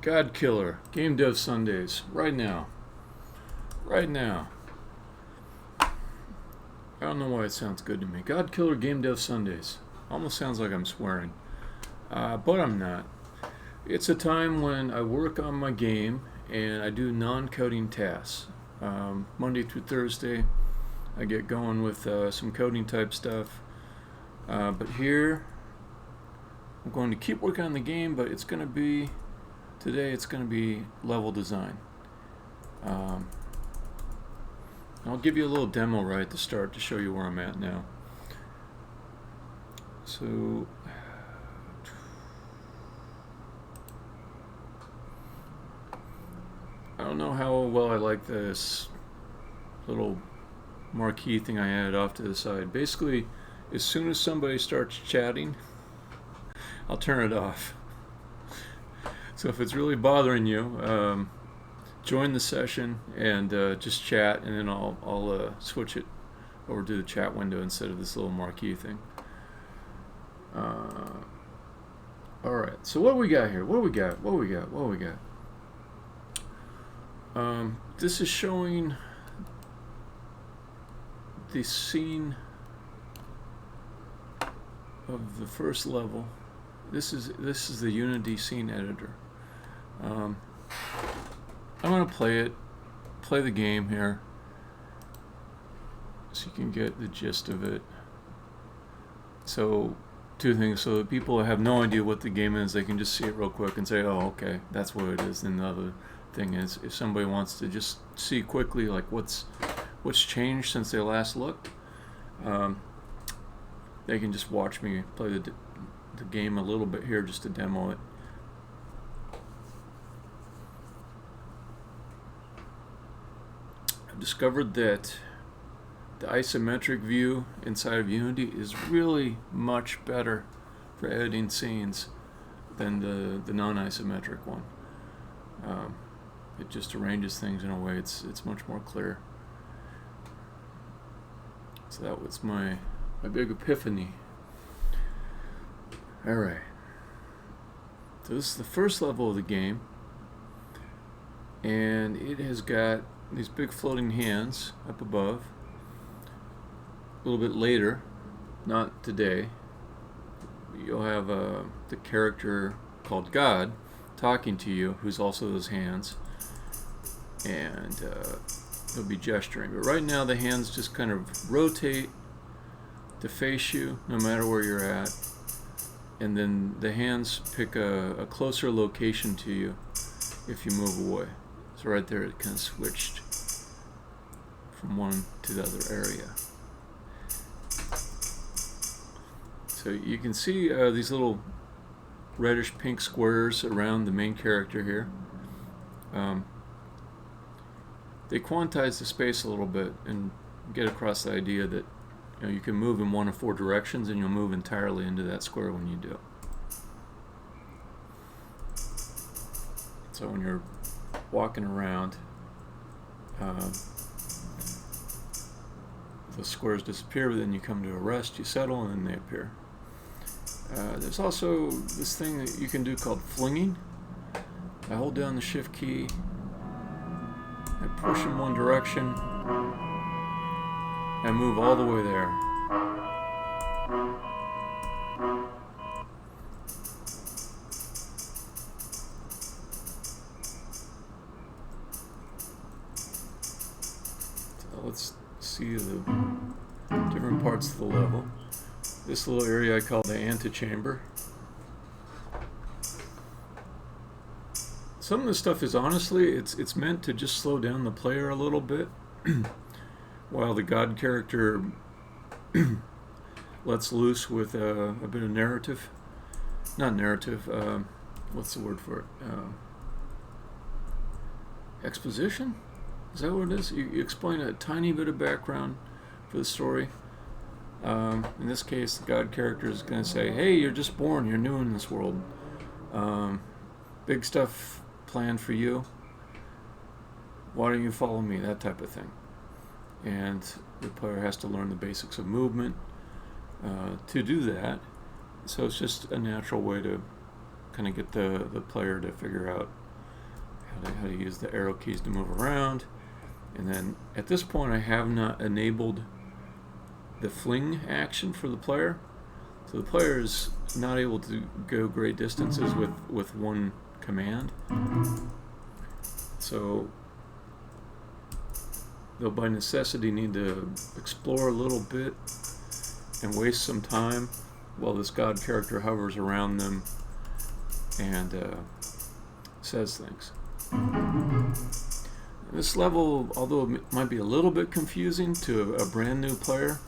God Killer, Gamedev Sundays, right now. Right now. I don't know why it sounds good to me. God Killer, Gamedev Sundays. Almost sounds like I'm swearing. But I'm not. It's a time when I work on my game and I do non-coding tasks. Monday through Thursday, I get going with some coding type stuff. But here, I'm going to keep working on the game, but it's going to be, today it's going to be level design. I'll give you a little demo right at the start to show you where I'm at now. So, I don't know how well I like this little marquee thing I added off to the side. Basically, as soon as somebody starts chatting, I'll turn it off. So if it's really bothering you, join the session and just chat, and then I'll switch it over to the chat window instead of this little marquee thing. Alright, so what we got here? What we got? This is showing the scene of the first level. This is the Unity scene editor. I'm going to play the game here, so you can get the gist of it. So, two things, so that people have no idea what the game is, they can just see it real quick and say, oh, okay, that's what it is. And the other thing is, if somebody wants to just see quickly, like what's changed since they last looked, they can just watch me play the game a little bit here just to demo it. I've discovered that the isometric view inside of Unity is really much better for editing scenes than the non-isometric one. It just arranges things in a way it's much more clear. So that was my big epiphany. Alright. So this is the first level of the game, and it has got these big floating hands up above. A little bit later, not today, you'll have the character called God talking to you, who's also those hands, and he'll be gesturing. But right now the hands just kind of rotate to face you no matter where you're at, and then the hands pick a closer location to you if you move away. So right there it kind of switched from one to the other area. So you can see these little reddish pink squares around the main character here. They quantize the space a little bit and get across the idea that you can move in one of four directions, and you'll move entirely into that square when you do. So when you're walking around, the squares disappear, but then you come to a rest, you settle, and then they appear. There's also this thing that you can do called flinging. I hold down the shift key, I push in one direction, and move all the way there. So let's see the different parts of the level. This little area I call the antechamber. Some of the stuff is honestly, it's meant to just slow down the player a little bit while the God character lets loose with a bit of narrative. Not narrative, what's the word for it? Exposition? Is that what it is? You explain a tiny bit of background for the story. In this case, the God character is going to say, hey, you're just born, you're new in this world. Big stuff planned for you. Why don't you follow me? That type of thing. And the player has to learn the basics of movement to do that. So it's just a natural way to kind of get the player to figure out how to use the arrow keys to move around. And then at this point I have not enabled the fling action for the player. So the player is not able to go great distances with one command. So they'll by necessity need to explore a little bit and waste some time while this god character hovers around them and says things. This level, although it might be a little bit confusing to a brand new player,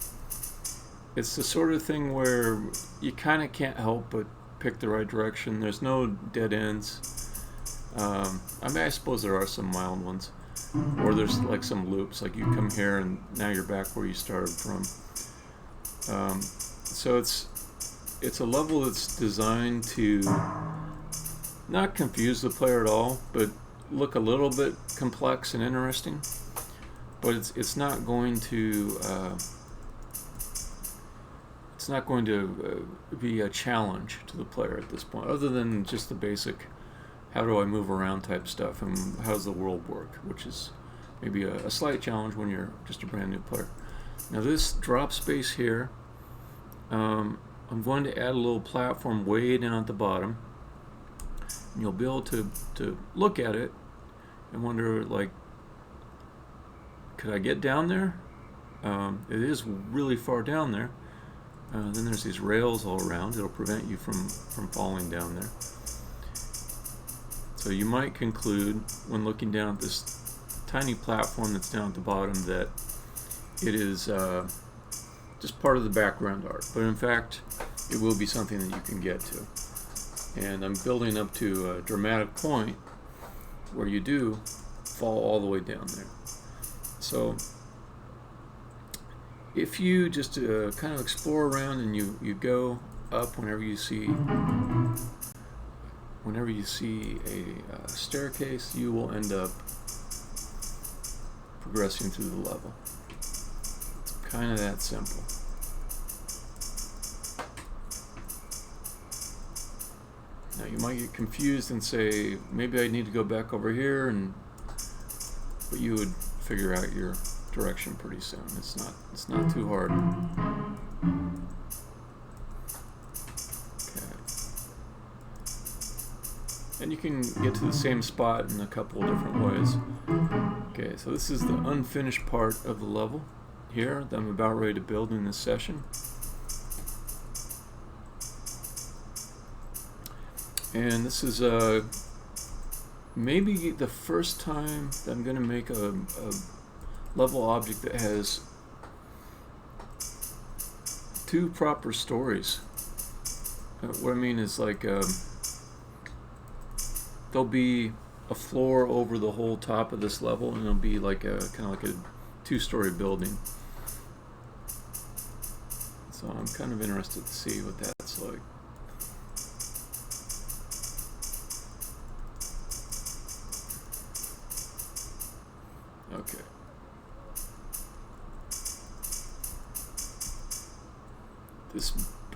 it's the sort of thing where you kind of can't help but pick the right direction. There's no dead ends. I mean, I suppose there are some mild ones, or there's like some loops, like you come here and now you're back where you started from. So it's a level that's designed to not confuse the player at all, but look a little bit complex and interesting. But it's not going to be a challenge to the player at this point, other than just the basic how do I move around type stuff and how does the world work, which is maybe a slight challenge when you're just a brand new player. Now this drop space here, I'm going to add a little platform way down at the bottom, and you'll be able to look at it and wonder, like, could I get down there? It is really far down there. Then there's these rails all around. It'll prevent you from falling down there. So you might conclude when looking down at this tiny platform that's down at the bottom that it is just part of the background art, but in fact it will be something that you can get to. And I'm building up to a dramatic point where you do fall all the way down there. So if you just kind of explore around and you go up whenever you see a staircase, you will end up progressing through the level. It's kind of that simple. Now you might get confused and say, maybe I need to go back over here, but you would figure out your direction pretty soon. It's not too hard. Okay. And you can get to the same spot in a couple of different ways. Okay, so this is the unfinished part of the level here that I'm about ready to build in this session. And this is maybe the first time that I'm going to make a level object that has two proper stories. What I mean is, like, there'll be a floor over the whole top of this level, and it'll be like kind of like a two-story building. So I'm kind of interested to see what that's like. Okay.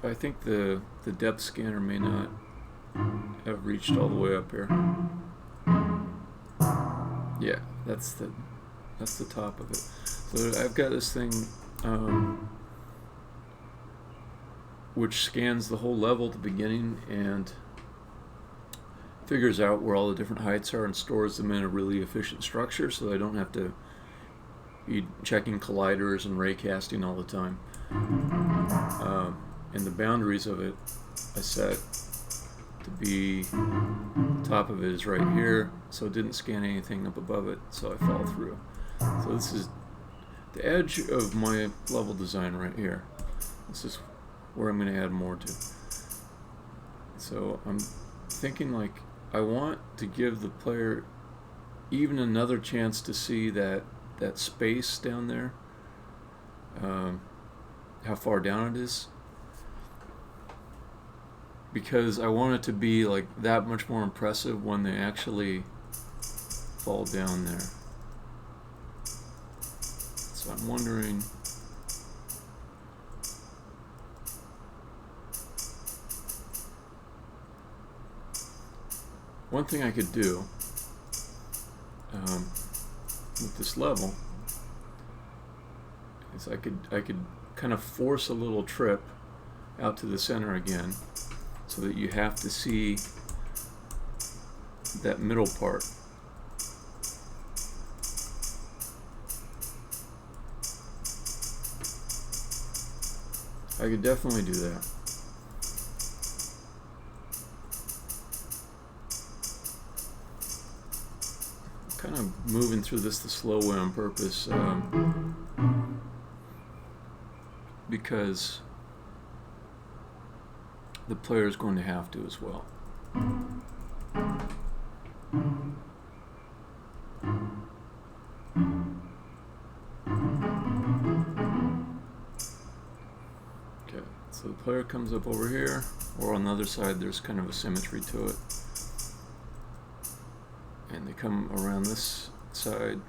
I think the depth scanner may not have reached all the way up here. Yeah, that's the top of it. So I've got this thing which scans the whole level at the beginning and figures out where all the different heights are and stores them in a really efficient structure, so I don't have to be checking colliders and raycasting all the time. And the boundaries of it I set to be, the top of it is right here, so it didn't scan anything up above it, so I fall through. So this is the edge of my level design right here. This is where I'm going to add more to. So I'm thinking, like, I want to give the player even another chance to see that space down there, how far down it is, because I want it to be like that much more impressive when they actually fall down there. So I'm wondering, one thing I could do with this level is I could kind of force a little trip out to the center again, so that you have to see that middle part. I could definitely do that. I'm kind of moving through this the slow way on purpose, because the player is going to have to as well. Okay, so the player comes up over here, or on the other side there's kind of a symmetry to it. And they come around this side.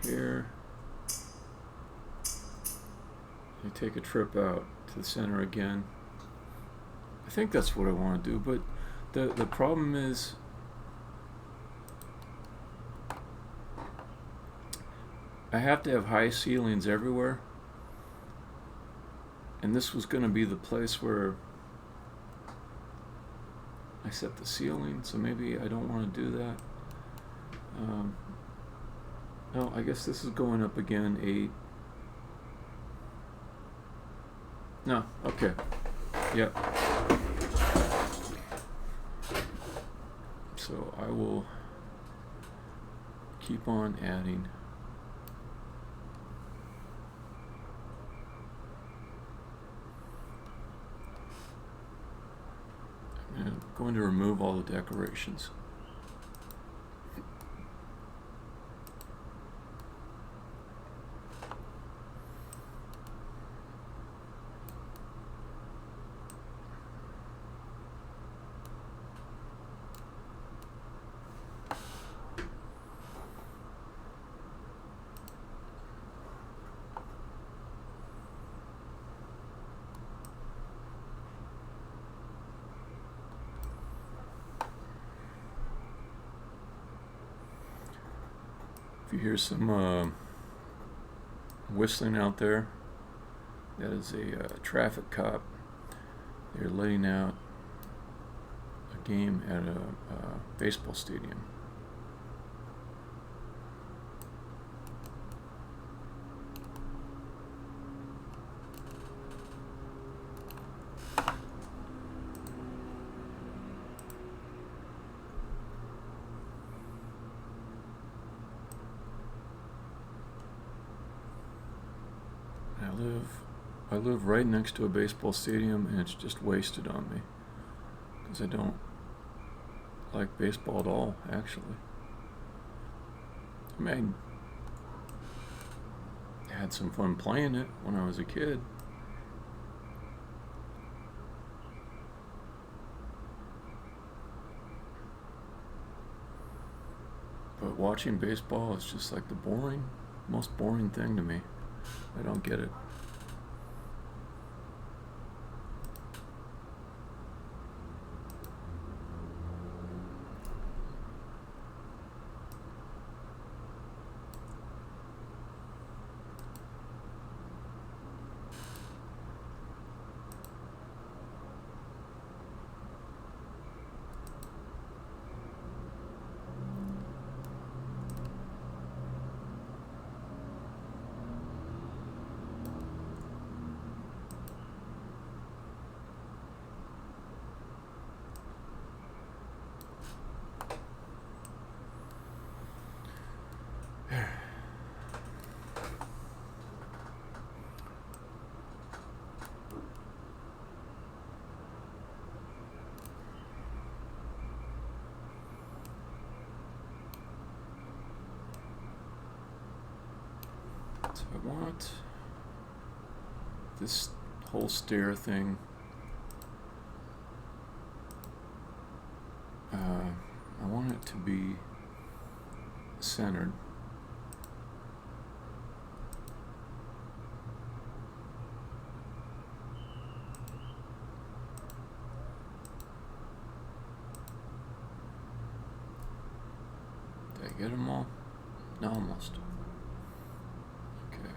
Here, you take a trip out to the center again. I think that's what I want to do, but the problem is I have to have high ceilings everywhere, and this was going to be the place where I set the ceiling, so maybe I don't want to do that. No, I guess this is going up again, 8. No, okay. Yep. So I will keep on adding. I'm going to remove all the decorations. If you hear some whistling out there, that is a traffic cop. They're letting out a game at a baseball stadium. I live right next to a baseball stadium, and it's just wasted on me because I don't like baseball at all, actually. I mean, I had some fun playing it when I was a kid. But watching baseball is just like the most boring thing to me. I don't get it. So I want this whole stair thing. I want it to be centered. Did I get them all? No, almost. Okay.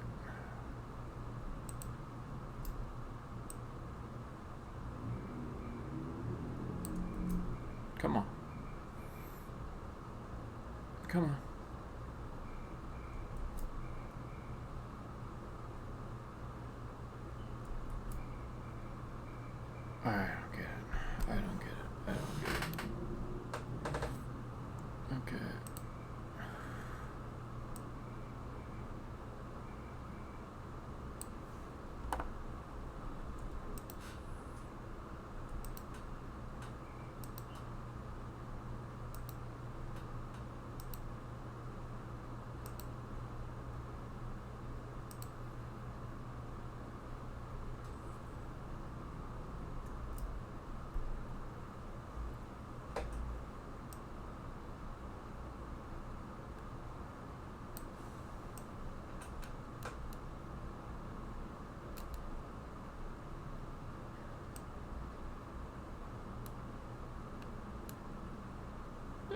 Come on. Come on. I don't get it. I don't get it. I don't get it. Okay.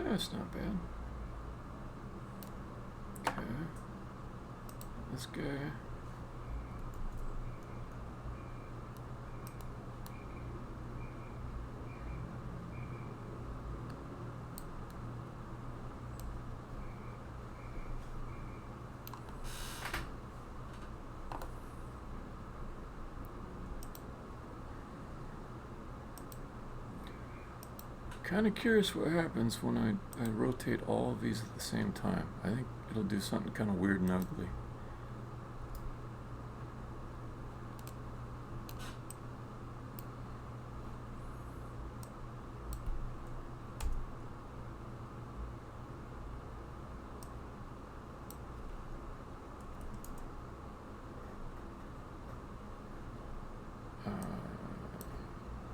That's not bad. Okay. This guy. Kind of curious what happens when I rotate all of these at the same time. I think it'll do something kind of weird and ugly.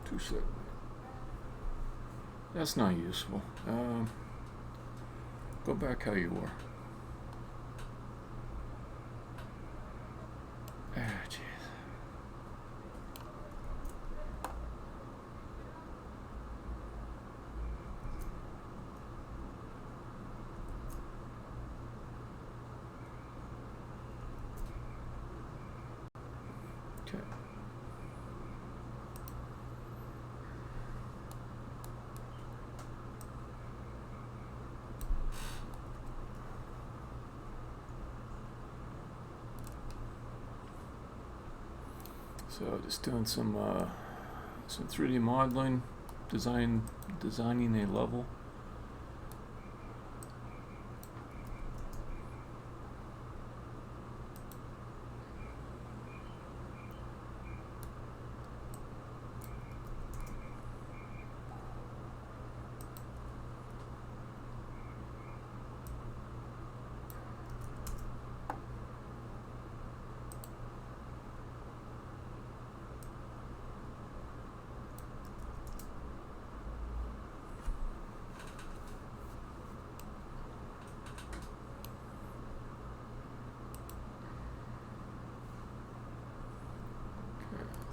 Too slow. That's not useful. Go back how you were. Ah, jeez. Okay. So just doing some 3D modeling, designing a level.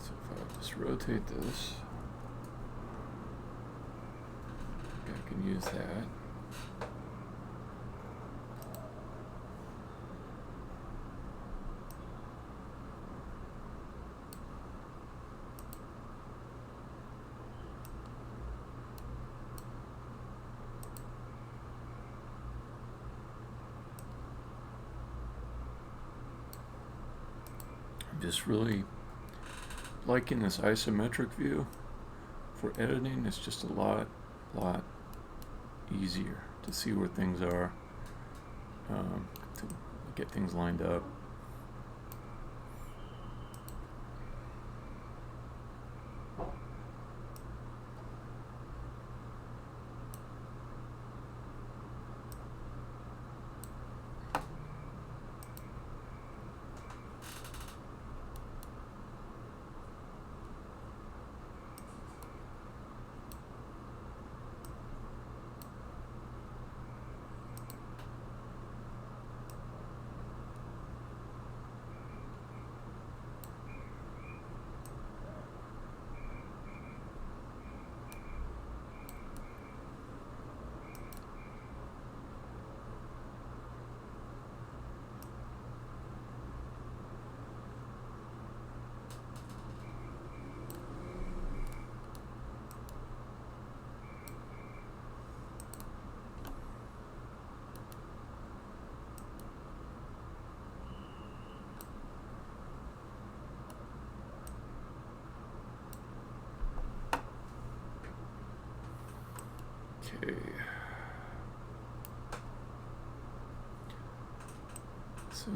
So if I just rotate this, I can use that. I'm just really liking this isometric view for editing. It's just a lot easier to see where things are, to get things lined up. Okay. So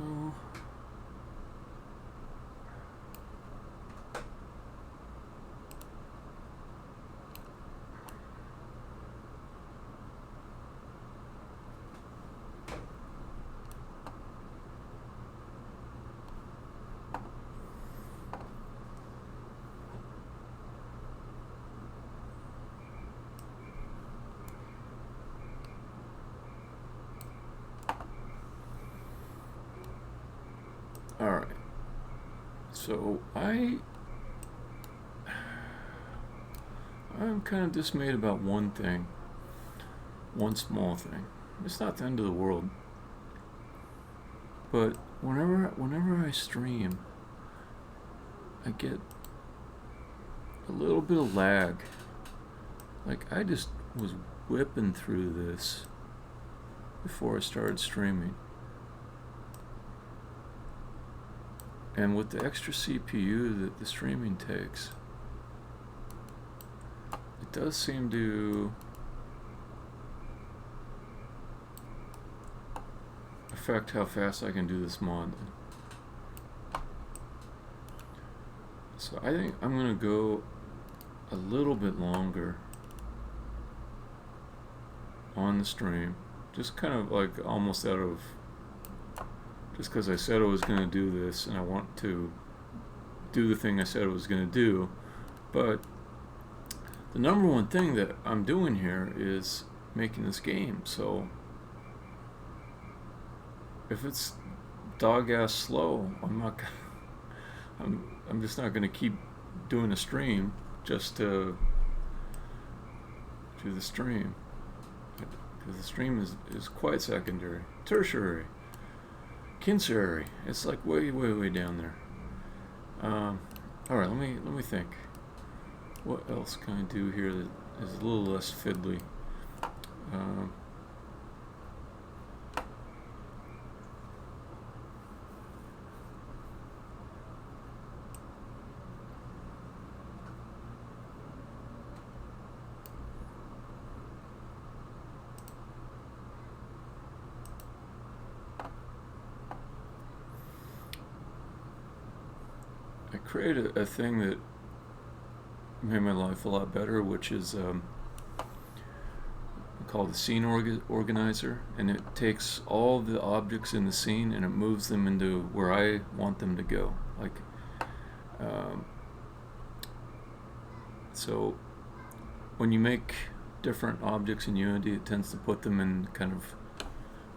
all right. So I'm kind of dismayed about one thing, one small thing. It's not the end of the world, but whenever I stream, I get a little bit of lag. Like I just was whipping through this before I started streaming. And with the extra CPU that the streaming takes, it does seem to affect how fast I can do this mod. So I think I'm going to go a little bit longer on the stream, just kind of like almost out of, just because I said I was going to do this and I want to do the thing I said I was going to do. But the number one thing that I'm doing here is making this game. So if it's dog ass slow, I'm just not going to keep doing a stream just to do the stream, because the stream is quite secondary, tertiary, quinceary. It's like way down there. All right, let me think. What else can I do here that is a little less fiddly? I created a thing that made my life a lot better, which is called the scene organizer, and it takes all the objects in the scene and it moves them into where I want them to go. Like, so when you make different objects in Unity, it tends to put them in kind of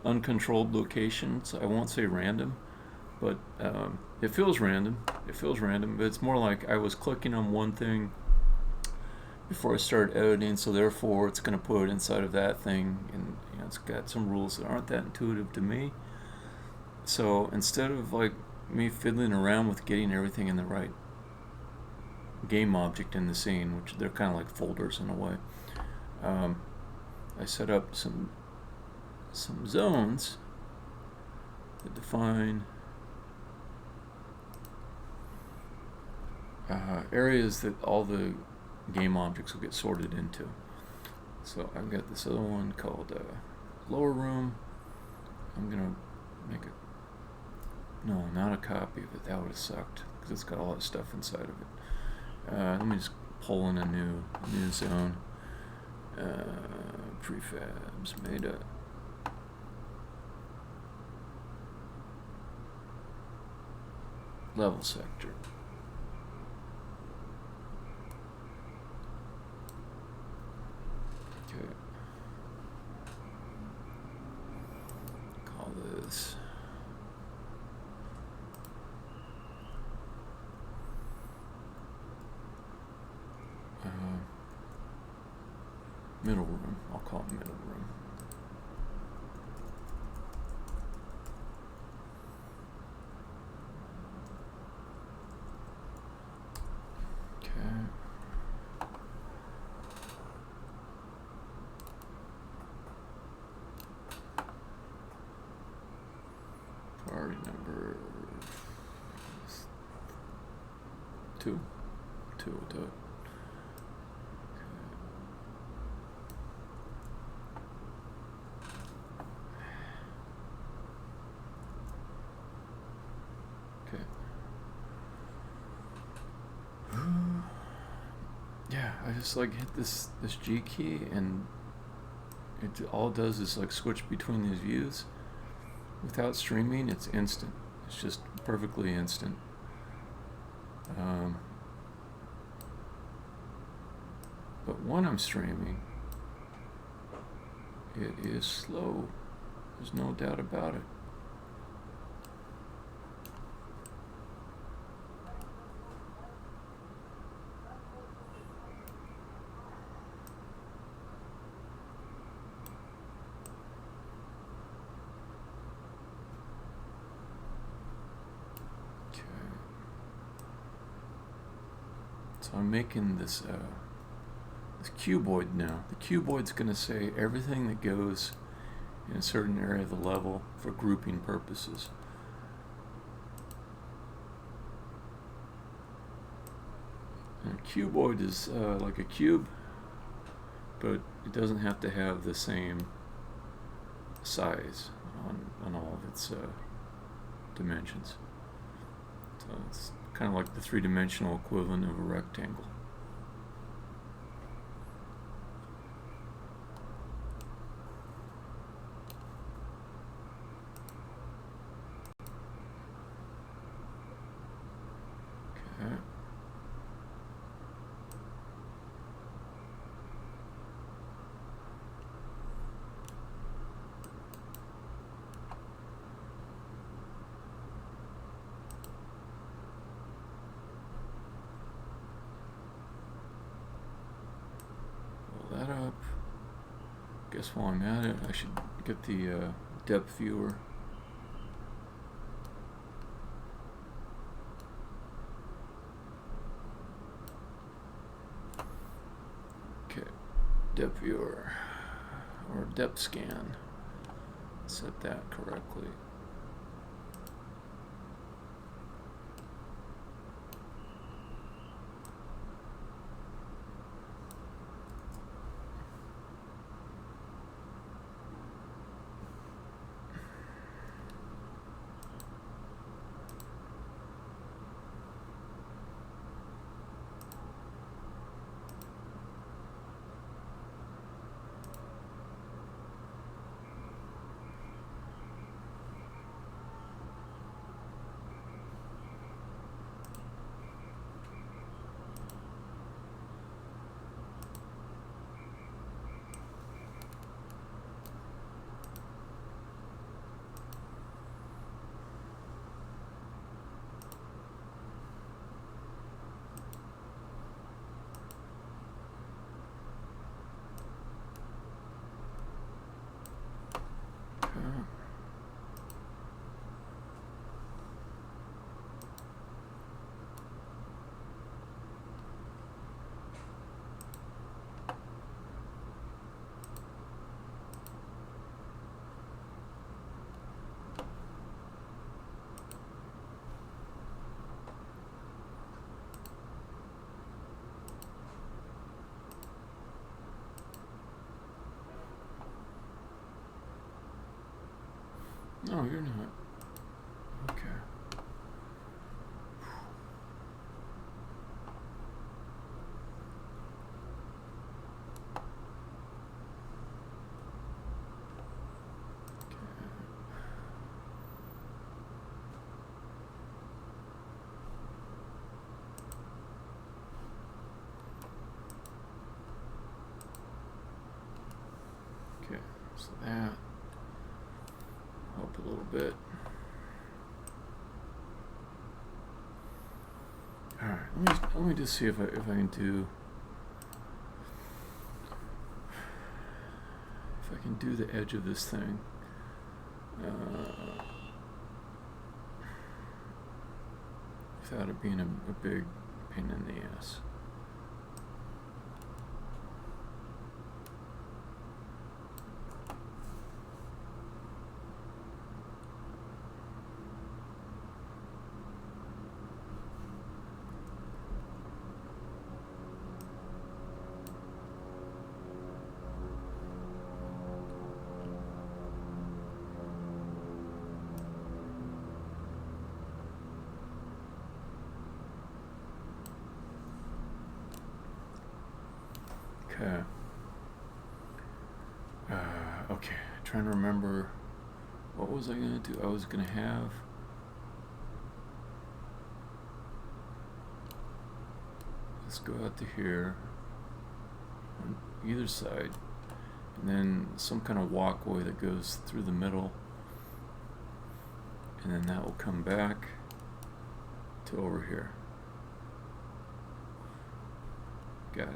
uncontrolled locations. I won't say random, but it feels random. But it's more like I was clicking on one thing before I started editing, so therefore it's going to put it inside of that thing, and it's got some rules that aren't that intuitive to me. So instead of like me fiddling around with getting everything in the right game object in the scene, which they're kind of like folders in a way, I set up some zones that define areas that all the game objects will get sorted into. So I've got this other one called lower room. I'm gonna make not a copy of it. That would have sucked because it's got all that stuff inside of it. Let me just pull in a new zone. Prefabs made up. Level sector. Okay. Call this middle room. I'll call it middle room. Priority number 2. 2 will do it. Okay. I just like hit this G key, and it all does is like switch between these views. Without streaming, it's instant. It's just perfectly instant. But when I'm streaming, it is slow. There's no doubt about it. So I'm making this cuboid now. The cuboid's going to say everything that goes in a certain area of the level for grouping purposes. And a cuboid is like a cube, but it doesn't have to have the same size on all of its dimensions. So it's kind of like the three-dimensional equivalent of a rectangle. Okay. That up. Guess while I'm at it, I should get the depth viewer. Okay, depth viewer or depth scan. Set that correctly. No, you're not. Okay. Okay, so that help a little bit. All right, let me just see if I can do the edge of this thing. Without it being a big pain in the ass. Okay. Okay, trying to remember, what was I going to do? I was going to have, let's go out to here on either side, and then some kind of walkway that goes through the middle, and then that will come back to over here. Got it.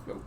Go.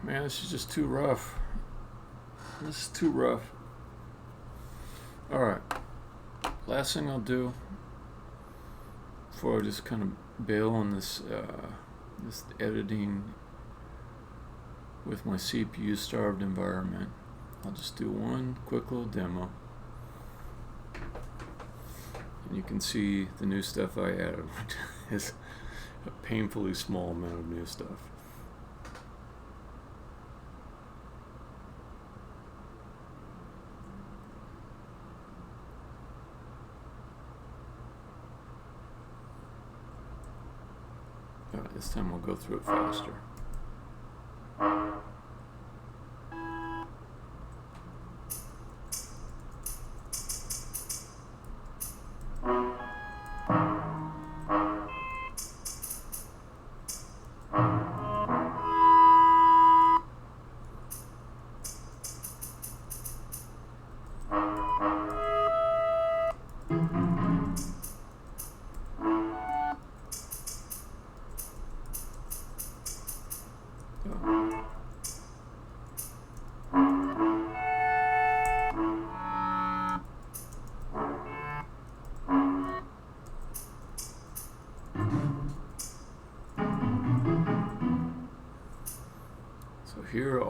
Man, this is just too rough. This is too rough. Alright. Last thing I'll do before I just kind of bail on this this editing with my CPU starved environment, I'll just do one quick little demo. And you can see the new stuff I added, which is a painfully small amount of new stuff. This time we'll go through it faster.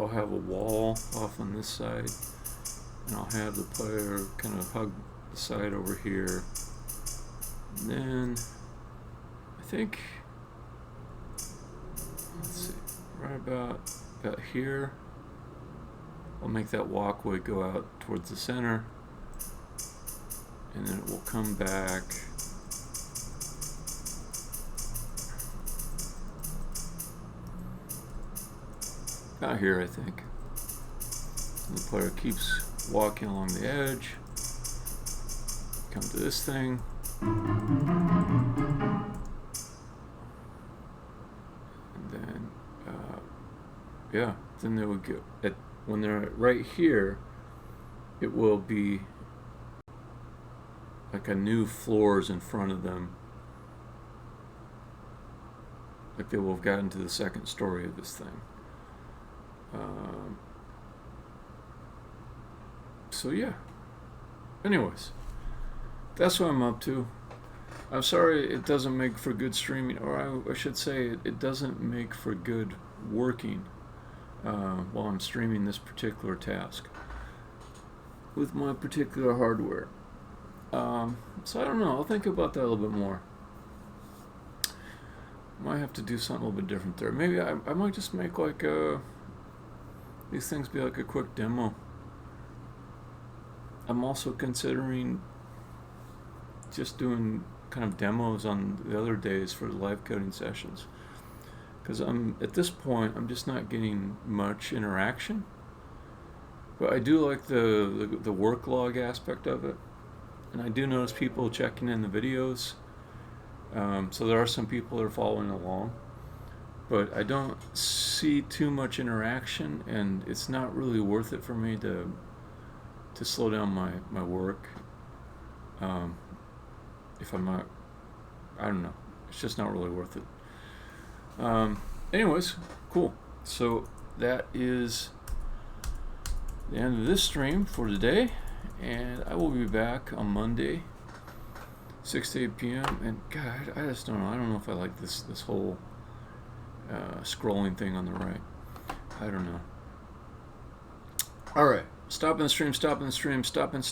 I'll have a wall off on this side, and I'll have the player kind of hug the side over here. And then I think, let's see, right about here, I'll make that walkway go out towards the center, and then it will come back about here, I think. And the player keeps walking along the edge, come to this thing, and then yeah, then they will go when they're right here, it will be like a new floors in front of them, like they will have gotten to the second story of this thing. So yeah, anyways, that's what I'm up to. I'm sorry it doesn't make for good streaming, or I should say it doesn't make for good working while I'm streaming this particular task with my particular hardware. So I don't know, I'll think about that a little bit more. Might have to do something a little bit different there. Maybe I might just make like these things be like a quick demo. I'm also considering just doing kind of demos on the other days for the live coding sessions, because at this point I'm just not getting much interaction. But I do like the work log aspect of it, and I do notice people checking in the videos. So there are some people that are following along, but I don't see too much interaction, and it's not really worth it for me to slow down my work. If I'm not, I don't know, it's just not really worth it. Anyways, cool. So that is the end of this stream for today, and I will be back on Monday, 6 to 8 p.m. And God, I just don't know. I don't know if I like this whole scrolling thing on the right. I don't know. All right, stopping the stream, stopping the stream, stopping.